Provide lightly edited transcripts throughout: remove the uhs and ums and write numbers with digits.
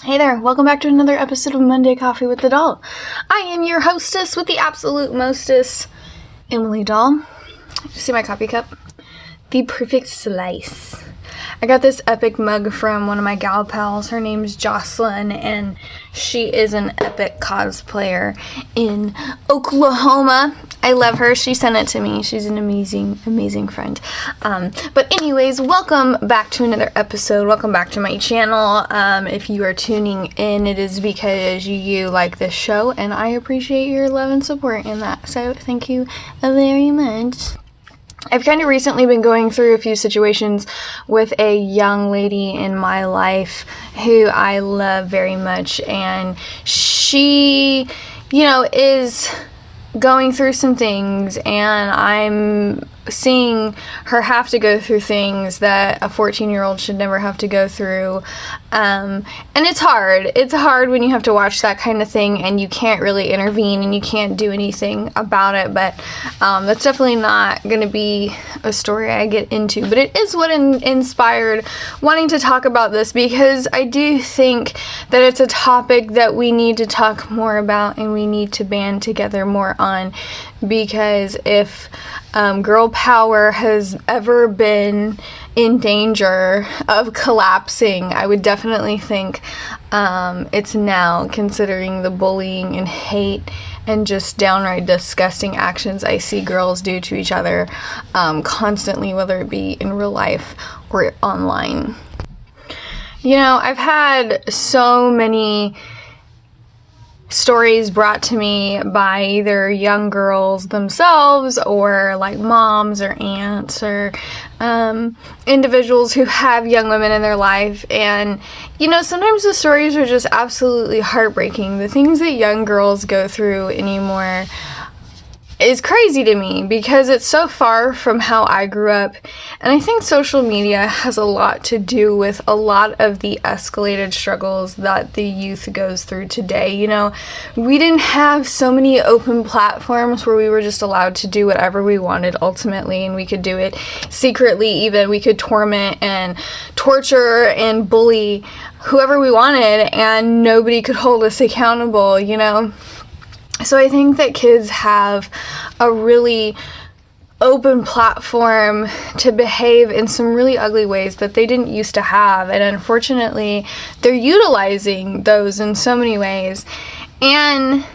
Hey there, welcome back to another episode of Monday Coffee with the Doll. I am your hostess with the absolute mostest, Emily Doll. See my coffee cup? The perfect slice. I got this epic mug from one of my gal pals. Her name's Jocelyn, and she is an epic cosplayer in Oklahoma. I love her. She sent it to me. She's an amazing friend. But anyways, welcome back to another episode. Welcome back to my channel. If you are tuning in, it is because you like this show, and I appreciate your love and support in that. So thank you very much. I've kind of recently been going through a few situations with a young lady in my life who I love very much, and she, is going through some things, and I'm seeing her have to go through things that a 14-year-old should never have to go through, and it's hard when you have to watch that kind of thing and you can't really intervene and you can't do anything about it, but that's definitely not going to be a story I get into, but it is what inspired wanting to talk about this, because I do think that it's a topic that we need to talk more about and we need to band together more on, because if girl power has ever been in danger of collapsing, I would definitely think it's now, considering the bullying and hate and just downright disgusting actions I see girls do to each other constantly, whether it be in real life or online. I've had so many stories brought to me by either young girls themselves or like moms or aunts or individuals who have young women in their life, and sometimes the stories are just absolutely heartbreaking. The things that young girls go through anymore is crazy to me, because it's so far from how I grew up, and I think social media has a lot to do with a lot of the escalated struggles that the youth goes through today. We didn't have so many open platforms where we were just allowed to do whatever we wanted ultimately, and we could do it secretly. Even we could torment and torture and bully whoever we wanted, and nobody could hold us accountable. So I think that kids have a really open platform to behave in some really ugly ways that they didn't used to have, and unfortunately they're utilizing those in so many ways, and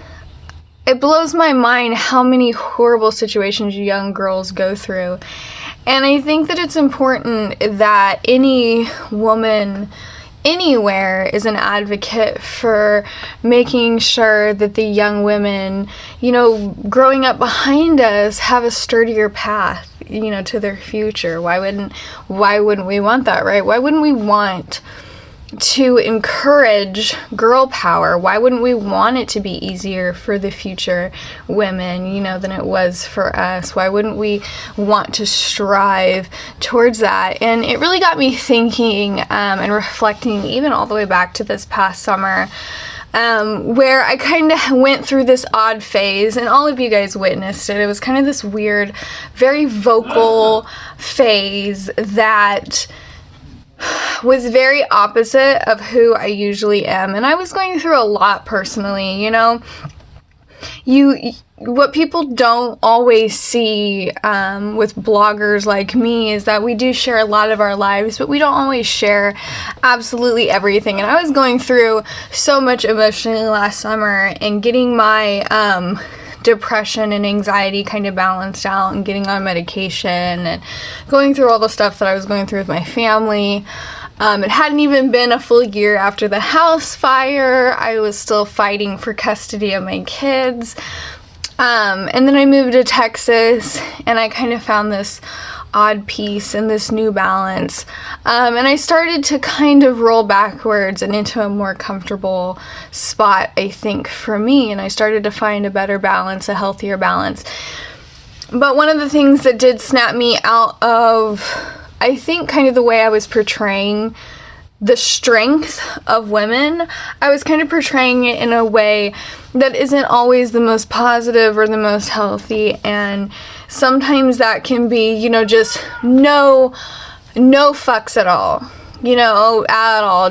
it blows my mind how many horrible situations young girls go through. And I think that it's important that any woman anywhere is an advocate for making sure that the young women, growing up behind us have a sturdier path, to their future. Why wouldn't we want that, right? Why wouldn't we want to encourage girl power? Why wouldn't we want it to be easier for the future women, than it was for us? Why wouldn't we want to strive towards that? And it really got me thinking and reflecting, even all the way back to this past summer, where I kind of went through this odd phase, and all of you guys witnessed it. It was kind of this weird, very vocal phase that was very opposite of who I usually am, and I was going through a lot personally. What people don't always see with bloggers like me is that we do share a lot of our lives, but we don't always share absolutely everything. And I was going through so much emotionally last summer, and getting my depression and anxiety kind of balanced out, and getting on medication, and going through all the stuff that I was going through with my family. It hadn't even been a full year after the house fire. I was still fighting for custody of my kids. And then I moved to Texas, and I kind of found this odd peace and this new balance. And I started to kind of roll backwards and into a more comfortable spot, I think, for me. And I started to find a better balance, a healthier balance. But one of the things that did snap me out of, I think, kind of the way I was portraying the strength of women, I was kind of portraying it in a way that isn't always the most positive or the most healthy, and sometimes that can be, just no fucks at all. at all.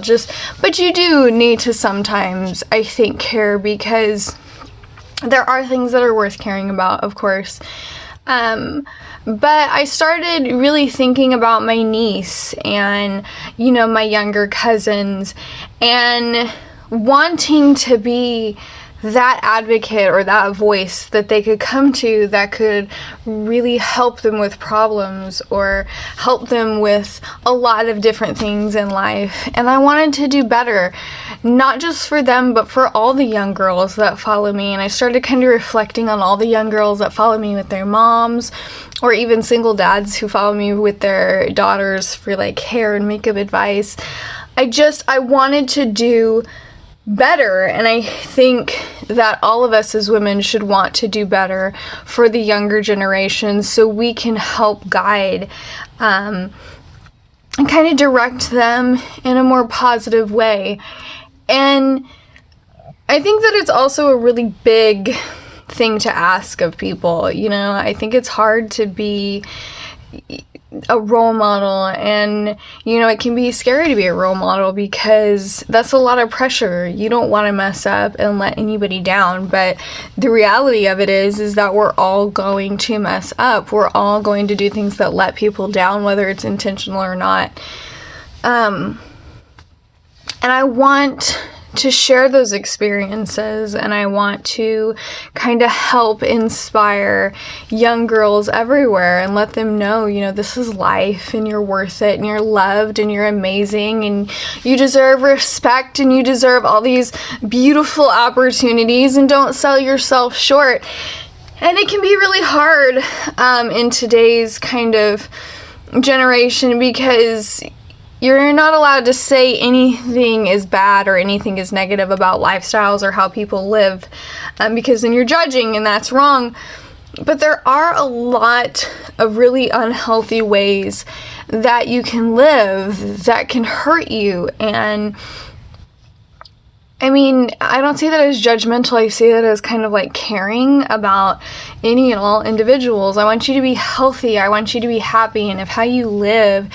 But you do need to sometimes, I think, care, because there are things that are worth caring about, of course. But I started really thinking about my niece and, my younger cousins, and wanting to be that advocate or that voice that they could come to that could really help them with problems or help them with a lot of different things in life. And I wanted to do better, not just for them, but for all the young girls that follow me. And I started kind of reflecting on all the young girls that follow me with their moms, or even single dads who follow me with their daughters for like hair and makeup advice. I wanted to do better, and I think that all of us as women should want to do better for the younger generation, so we can help guide and kind of direct them in a more positive way. And I think that it's also a really big thing to ask of people. I think it's hard to be a role model, and it can be scary to be a role model because that's a lot of pressure. You don't want to mess up and let anybody down, but the reality of it is that we're all going to mess up. We're all going to do things that let people down, whether it's intentional or not. And I want to share those experiences, and I want to kind of help inspire young girls everywhere and let them know, this is life, and you're worth it, and you're loved, and you're amazing, and you deserve respect, and you deserve all these beautiful opportunities, and don't sell yourself short. And it can be really hard in today's kind of generation, because you're not allowed to say anything is bad or anything is negative about lifestyles or how people live, because then you're judging, and that's wrong. But there are a lot of really unhealthy ways that you can live that can hurt you. And I don't see that as judgmental. I see that as kind of like caring about any and all individuals. I want you to be healthy. I want you to be happy. And if how you live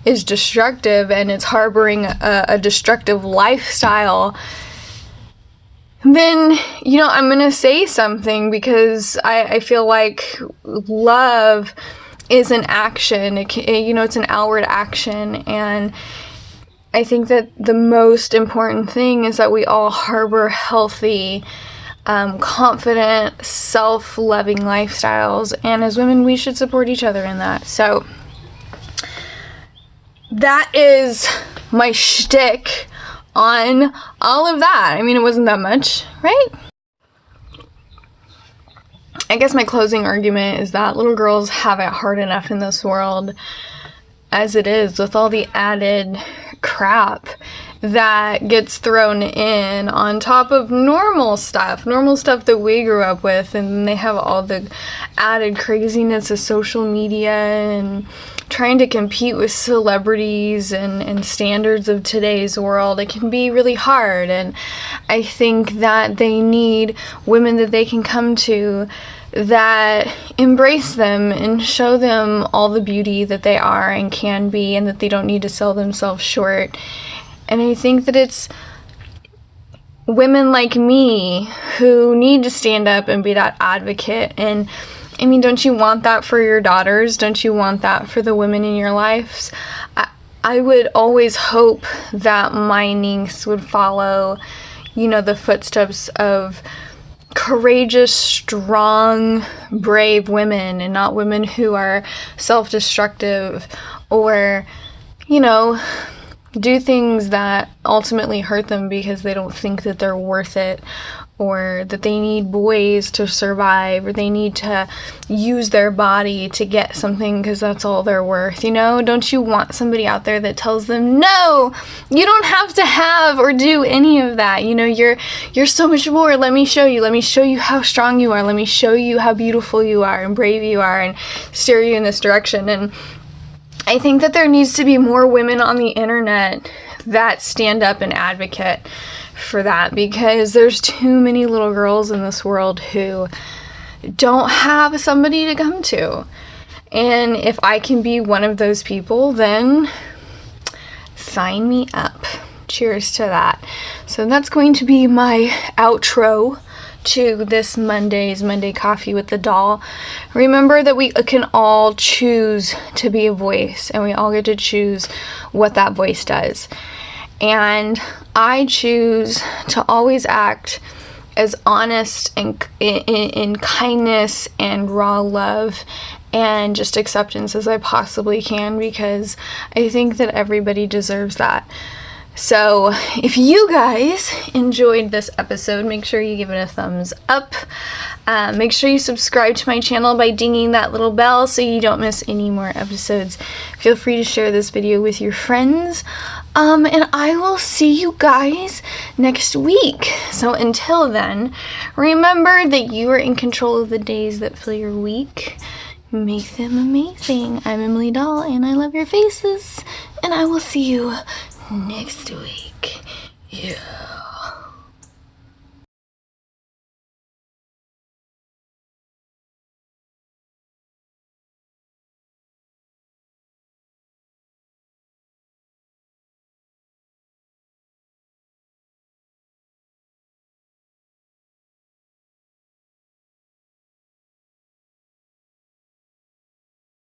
is destructive and it's harboring a destructive lifestyle, then, I'm going to say something, because I feel like love is an action. It's an outward action. And I think that the most important thing is that we all harbor healthy, confident, self-loving lifestyles. And as women, we should support each other in that. So that is my shtick on all of that. It wasn't that much, right? I guess my closing argument is that little girls have it hard enough in this world as it is, with all the added crap that gets thrown in on top of normal stuff that we grew up with. And they have all the added craziness of social media and trying to compete with celebrities and standards of today's world. It can be really hard, and I think that they need women that they can come to that embrace them and show them all the beauty that they are and can be, and that they don't need to sell themselves short. And I think that it's women like me who need to stand up and be that advocate. And don't you want that for your daughters? Don't you want that for the women in your lives? I would always hope that my niece would follow, the footsteps of courageous, strong, brave women, and not women who are self-destructive or, do things that ultimately hurt them because they don't think that they're worth it, or that they need boys to survive, or they need to use their body to get something because that's all they're worth. Don't you want somebody out there that tells them, no, you don't have to have or do any of that. You're so much more. Let me show you how strong you are. Let me show you how beautiful you are and brave you are, and steer you in this direction. And I think that there needs to be more women on the internet that stand up and advocate for that, because there's too many little girls in this world who don't have somebody to come to. And if I can be one of those people, then sign me up. Cheers to that. So that's going to be my outro to this Monday's Monday Coffee with the Doll. Remember that we can all choose to be a voice, and we all get to choose what that voice does. And I choose to always act as honest and in kindness and raw love and just acceptance as I possibly can, because I think that everybody deserves that. So if you guys enjoyed this episode, make sure you give it a thumbs up. Make sure you subscribe to my channel by dinging that little bell so you don't miss any more episodes. Feel free to share this video with your friends. And I will see you guys next week. So until then, remember that you are in control of the days that fill your week. Make them amazing. I'm Emily Doll, and I love your faces. And I will see you next week. Yeah.